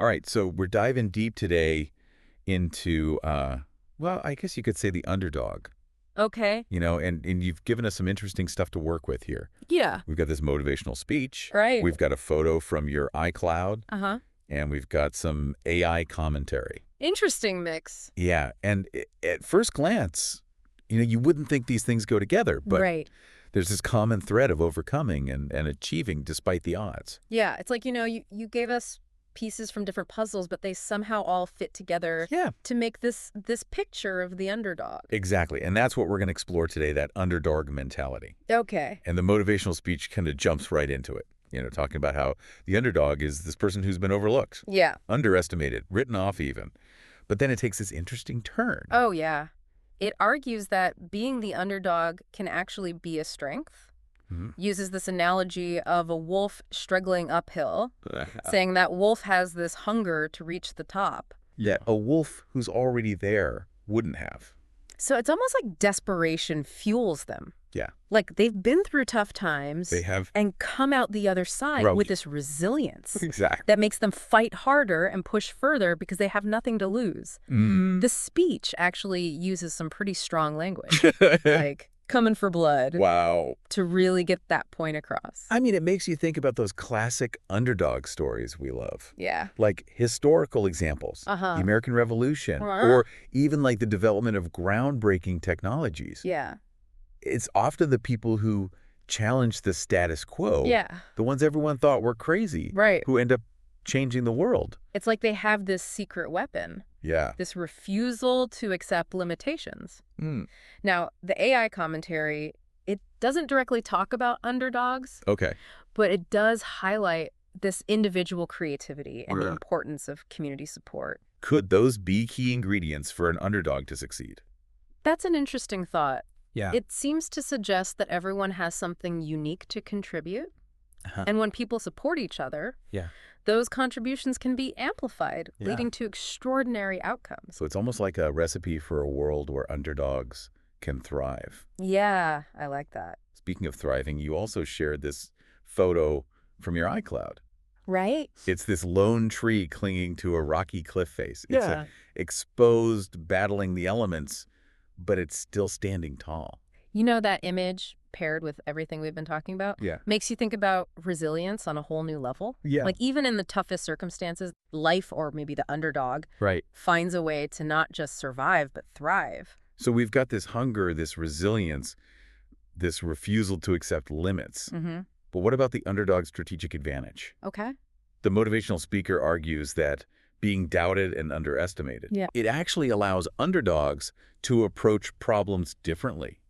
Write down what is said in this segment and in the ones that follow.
All right, so we're diving deep today into, well, I guess you could say the underdog, Okay. and you've given us some interesting stuff to work with here. Yeah. We've got this motivational speech. Right. We've got a photo from your iCloud, Uh-huh. and we've got some AI commentary. Interesting mix. Yeah, and at first glance, you wouldn't think these things go together, but Right. there's this common thread of overcoming and achieving despite the odds. Yeah. It's like, you gave us pieces from different puzzles, but they somehow all fit together Yeah. to make this picture of the underdog. Exactly, and that's what we're going to explore today, that underdog mentality. Okay. And the motivational speech kind of jumps right into it, talking about how the underdog is this person who's been overlooked, Yeah. underestimated, written off even. But then it takes this interesting turn. Oh, yeah. It argues that being the underdog can actually be a strength. Mhm. Uses this analogy of a wolf struggling uphill, saying that wolf has this hunger to reach the top. Yeah, a wolf who's already there wouldn't have. So it's almost like desperation fuels them. Yeah. Like they've been through tough times They have. and come out the other side Right. with this resilience Exactly. that makes them fight harder and push further because they have nothing to lose. The speech actually uses some pretty strong language, like coming for blood, Wow. to really get that point across. I mean, it makes you think about those classic underdog stories we love. Yeah. Like historical examples, Uh-huh. the American Revolution, Uh-huh. or even like the development of groundbreaking technologies. Yeah. It's often the people who challenge the status quo, Yeah. the ones everyone thought were crazy, Right. who end up changing the world. It's like they have this secret weapon, Yeah. this refusal to accept limitations. Mm. Now, the AI commentary, it doesn't directly talk about underdogs, Okay. but it does highlight this individual creativity and the Yeah. importance of community support. Could those be key ingredients for an underdog to succeed? That's an interesting thought. Yeah. It seems to suggest that everyone has something unique to contribute. Uh-huh. And when people support each other, Yeah. those contributions can be amplified, Yeah. leading to extraordinary outcomes. So it's almost like a recipe for a world where underdogs can thrive. Yeah, I like that. Speaking of thriving, you also shared this photo from your iCloud. Right? It's this lone tree clinging to a rocky cliff face. It's Yeah. exposed, battling the elements, but it's still standing tall. You know, that image paired with everything we've been talking about Yeah. makes you think about resilience on a whole new level. Yeah. Like even in the toughest circumstances, life, or maybe the underdog, Right. finds a way to not just survive, but thrive. So we've got this hunger, this resilience, this refusal to accept limits. Mm-hmm. But what about the underdog's strategic advantage? Okay. The motivational speaker argues that being doubted and underestimated, Yeah. it actually allows underdogs to approach problems differently.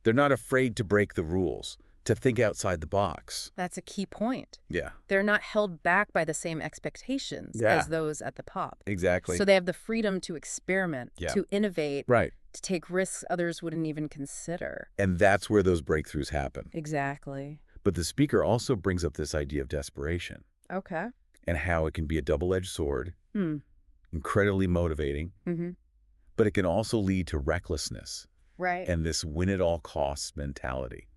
They're not afraid to break the rules, to think outside the box. That's a key point. Yeah, They're not held back by the same expectations Yeah. as those at the top. exactly. So they have the freedom to experiment, Yeah. to innovate, Right. to take risks others wouldn't even consider. And that's where those breakthroughs happen. Exactly. But the speaker also brings up this idea of desperation Okay. and how it can be a double-edged sword, Hmm. incredibly motivating, Mm-hmm. but it can also lead to recklessness Right. and this win-at-all-costs mentality.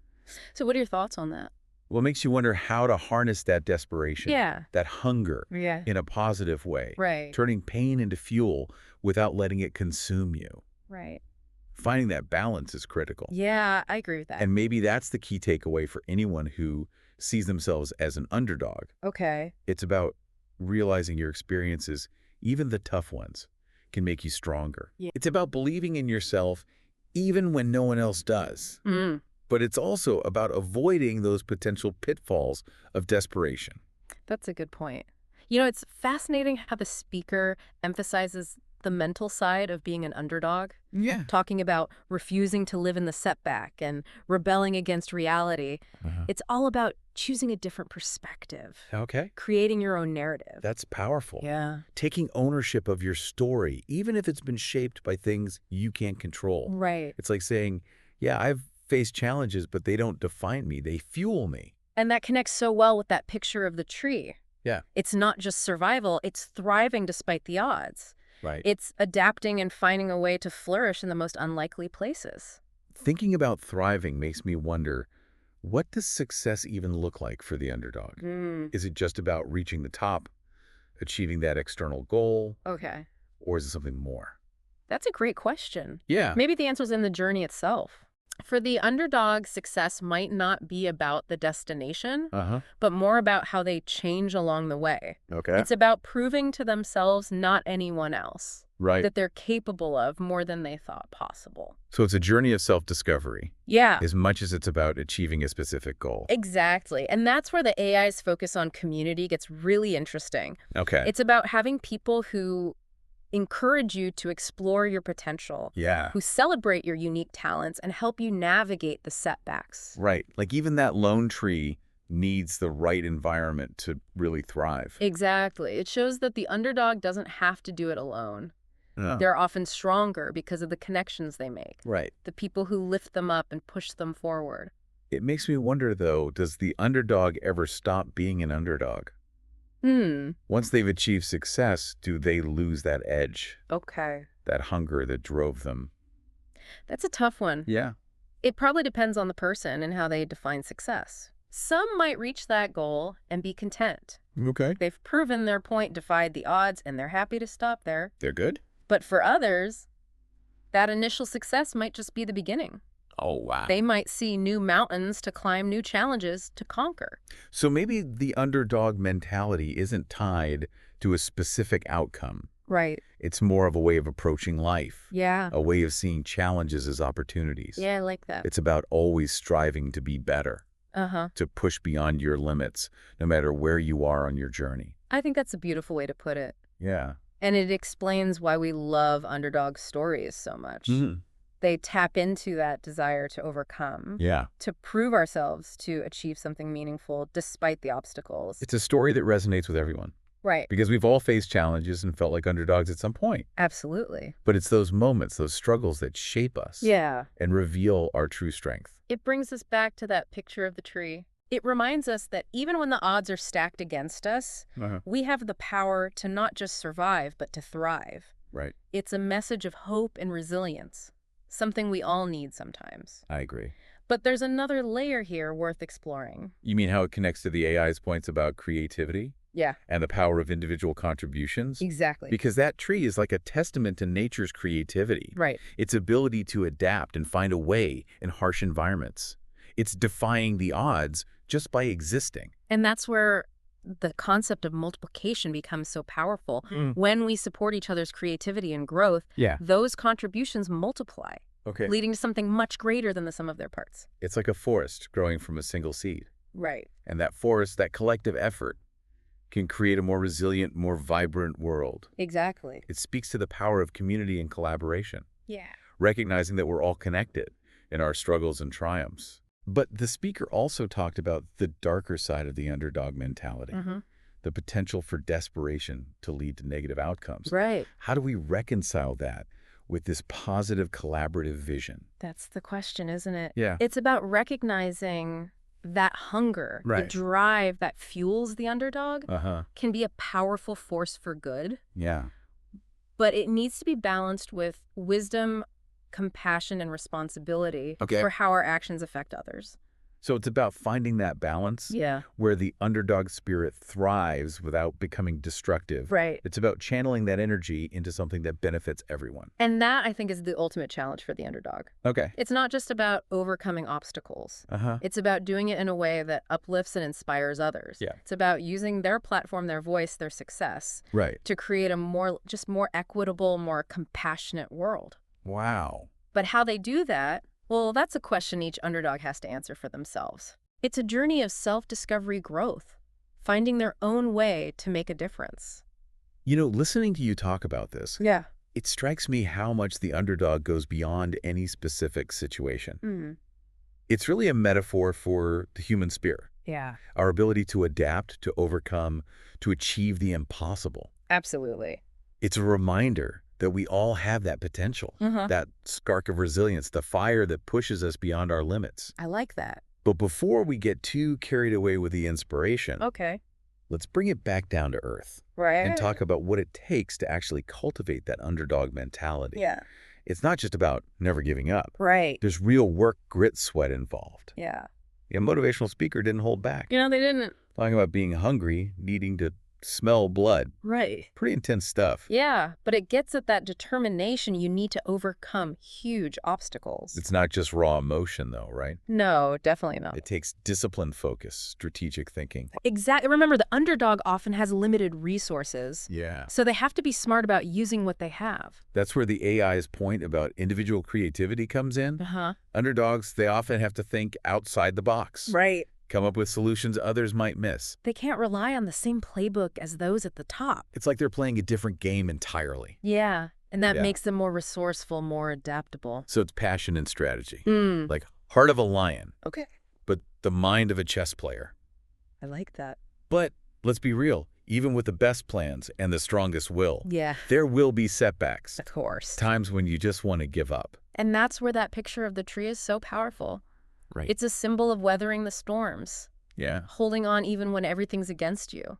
So what are your thoughts on that? Well, it makes you wonder how to harness that desperation, Yeah. that hunger, Yeah. in a positive way, Right. turning pain into fuel without letting it consume you. Right. Finding that balance is critical. Yeah, I agree with that. And maybe that's the key takeaway for anyone who sees themselves as an underdog. Okay. It's about realizing your experiences, even the tough ones, can make you stronger. Yeah. It's about believing in yourself even when no one else does. Mm. But it's also about avoiding those potential pitfalls of desperation. That's a good point. You know, it's fascinating how the speaker emphasizes the mental side of being an underdog, Yeah. talking about refusing to live in the setback and rebelling against reality. It's all about choosing a different perspective, Okay. creating your own narrative. That's powerful. Yeah. Taking ownership of your story, even if it's been shaped by things you can't control. Right. It's like saying, yeah, I've faced challenges, but they don't define me. They fuel me. And that connects so well with that picture of the tree. Yeah. It's not just survival, it's thriving despite the odds. Right. It's adapting and finding a way to flourish in the most unlikely places. Thinking about thriving makes me wonder, what does success even look like for the underdog? Is it just about reaching the top, achieving that external goal? Okay. Or is it something more? That's a great question. Yeah. Maybe the answer's in the journey itself. For the underdog, success might not be about the destination, but more about how they change along the way. Okay. It's about proving to themselves, not anyone else, Right. that they're capable of more than they thought possible. So it's a journey of self-discovery. Yeah. As much as it's about achieving a specific goal. Exactly. And that's where the AI's focus on community gets really interesting. Okay. It's about having people who encourage you to explore your potential, Yeah. who celebrate your unique talents and help you navigate the setbacks. Right. Like even that lone tree needs the right environment to really thrive. Exactly. It shows that the underdog doesn't have to do it alone. Yeah. They're often stronger because of the connections they make, Right. the people who lift them up and push them forward. It makes me wonder, though, does the underdog ever stop being an underdog? Once they've achieved success, do they lose that edge, Okay. that hunger that drove them? That's a tough one. Yeah. It probably depends on the person and how they define success. Some might reach that goal and be content. Okay. They've proven their point, defied the odds, and they're happy to stop there. They're good? But for others, that initial success might just be the beginning. Oh, wow. They might see new mountains to climb, new challenges to conquer. So maybe the underdog mentality isn't tied to a specific outcome. Right. It's more of a way of approaching life. Yeah. A way of seeing challenges as opportunities. Yeah, I like that. It's about always striving to be better, to push beyond your limits, no matter where you are on your journey. I think that's a beautiful way to put it. Yeah. And it explains why we love underdog stories so much. They tap into that desire to overcome, Yeah. to prove ourselves, to achieve something meaningful despite the obstacles. It's a story that resonates with everyone. Right. Because we've all faced challenges and felt like underdogs at some point. Absolutely. But it's those moments, those struggles that shape us. Yeah. And reveal our true strength. It brings us back to that picture of the tree. It reminds us that even when the odds are stacked against us, we have the power to not just survive, but to thrive. Right. It's a message of hope and resilience, something we all need sometimes. I agree. But there's another layer here worth exploring. You mean how it connects to the AI's points about creativity? Yeah. And the power of individual contributions? Exactly. Because that tree is like a testament to nature's creativity. Right. Its ability to adapt and find a way in harsh environments. It's defying the odds just by existing. And that's where the concept of multiplication becomes so powerful. When we support each other's creativity and growth, those contributions multiply, leading to something much greater than the sum of their parts. It's like a forest growing from a single seed. Right. And that forest, that collective effort, can create a more resilient, more vibrant world. Exactly. It speaks to the power of community and collaboration. Yeah. Recognizing that we're all connected in our struggles and triumphs. But the speaker also talked about the darker side of the underdog mentality, the potential for desperation to lead to negative outcomes. Right. How do we reconcile that with this positive collaborative vision? That's the question, isn't it? Yeah. It's about recognizing that hunger, the drive that fuels the underdog, can be a powerful force for good. Yeah. But it needs to be balanced with wisdom, compassion, and responsibility for how our actions affect others. So it's about finding that balance where the underdog spirit thrives without becoming destructive. Right. It's about channeling that energy into something that benefits everyone. And that, I think, is the ultimate challenge for the underdog. Okay. It's not just about overcoming obstacles. It's about doing it in a way that uplifts and inspires others. Yeah. It's about using their platform, their voice, their success to create a more equitable, more compassionate world. Wow. But how they do that, well, that's a question each underdog has to answer for themselves. It's a journey of self-discovery growth, finding their own way to make a difference. You know, listening to you talk about this, it strikes me how much the underdog goes beyond any specific situation. It's really a metaphor for the human spirit. Yeah. Our ability to adapt, to overcome, to achieve the impossible. Absolutely. It's a reminder that we all have that potential, that spark of resilience, the fire that pushes us beyond our limits. I like that. But before we get too carried away with the inspiration, let's bring it back down to earth and talk about what it takes to actually cultivate that underdog mentality. Yeah. It's not just about never giving up. Right. There's real work, grit, sweat involved. Yeah. The motivational speaker didn't hold back. You know, they didn't. Talking about being hungry, needing to smell blood. Right. Pretty intense stuff. Yeah, but it gets at that determination you need to overcome huge obstacles. It's not just raw emotion, though, right? No, definitely not. It takes disciplined focus, strategic thinking. Exactly. Remember, the underdog often has limited resources. Yeah. So they have to be smart about using what they have. That's where the AI's point about individual creativity comes in. Underdogs, they often have to think outside the box. Right. Come up with solutions others might miss. They can't rely on the same playbook as those at the top. It's like they're playing a different game entirely. Yeah, and that makes them more resourceful, more adaptable. So it's passion and strategy. Like heart of a lion. Okay. But the mind of a chess player. I like that. But let's be real. Even with the best plans and the strongest will, there will be setbacks. Of course. Times when you just want to give up. And that's where that picture of the tree is so powerful. Right. It's a symbol of weathering the storms. Yeah. Holding on even when everything's against you.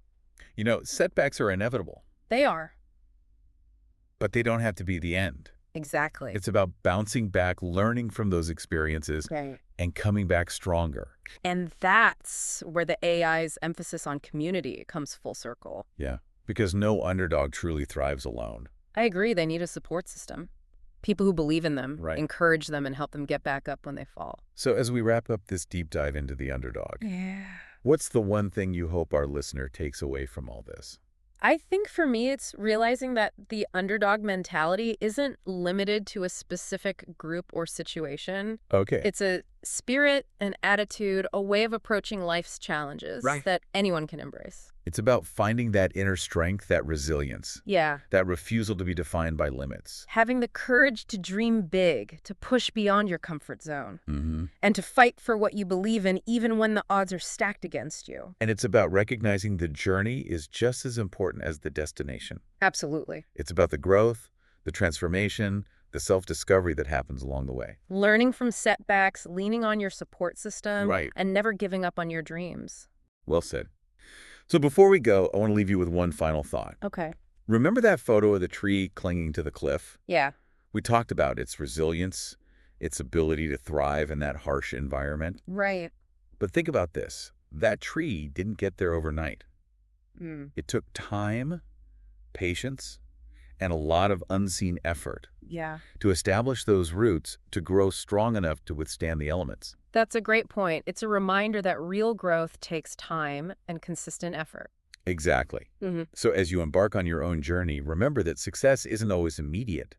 You know, setbacks are inevitable. They are. But they don't have to be the end. Exactly. It's about bouncing back, learning from those experiences, and coming back stronger. And that's where the AI's emphasis on community comes full circle. Yeah, because no underdog truly thrives alone. I agree. They need a support system. People who believe in them, encourage them, and help them get back up when they fall. So as we wrap up this deep dive into the underdog, what's the one thing you hope our listener takes away from all this? I think for me, it's realizing that the underdog mentality isn't limited to a specific group or situation. Okay. It's a spirit, an attitude, a way of approaching life's challenges that anyone can embrace. It's about finding that inner strength, that resilience. Yeah. That refusal to be defined by limits. Having the courage to dream big, to push beyond your comfort zone, and to fight for what you believe in even when the odds are stacked against you. And it's about recognizing the journey is just as important as the destination. Absolutely. It's about the growth, the transformation, the self-discovery that happens along the way. Learning from setbacks, leaning on your support system, Right. and never giving up on your dreams. Well said. So before we go, I want to leave you with one final thought. Okay. Remember that photo of the tree clinging to the cliff? Yeah. We talked about its resilience, its ability to thrive in that harsh environment. Right. But think about this. That tree didn't get there overnight. It took time, patience, and a lot of unseen effort to establish those roots to grow strong enough to withstand the elements. That's a great point. It's a reminder that real growth takes time and consistent effort. Exactly. So as you embark on your own journey, remember that success isn't always immediate.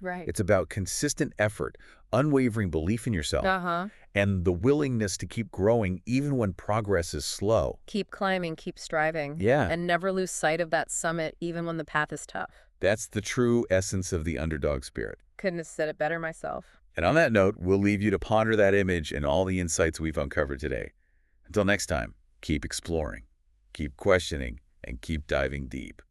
Right. It's about consistent effort, unwavering belief in yourself, and the willingness to keep growing even when progress is slow. Keep climbing, keep striving. Yeah. And never lose sight of that summit even when the path is tough. That's the true essence of the underdog spirit. Couldn't have said it better myself. And on that note, we'll leave you to ponder that image and all the insights we've uncovered today. Until next time, keep exploring, keep questioning, and keep diving deep.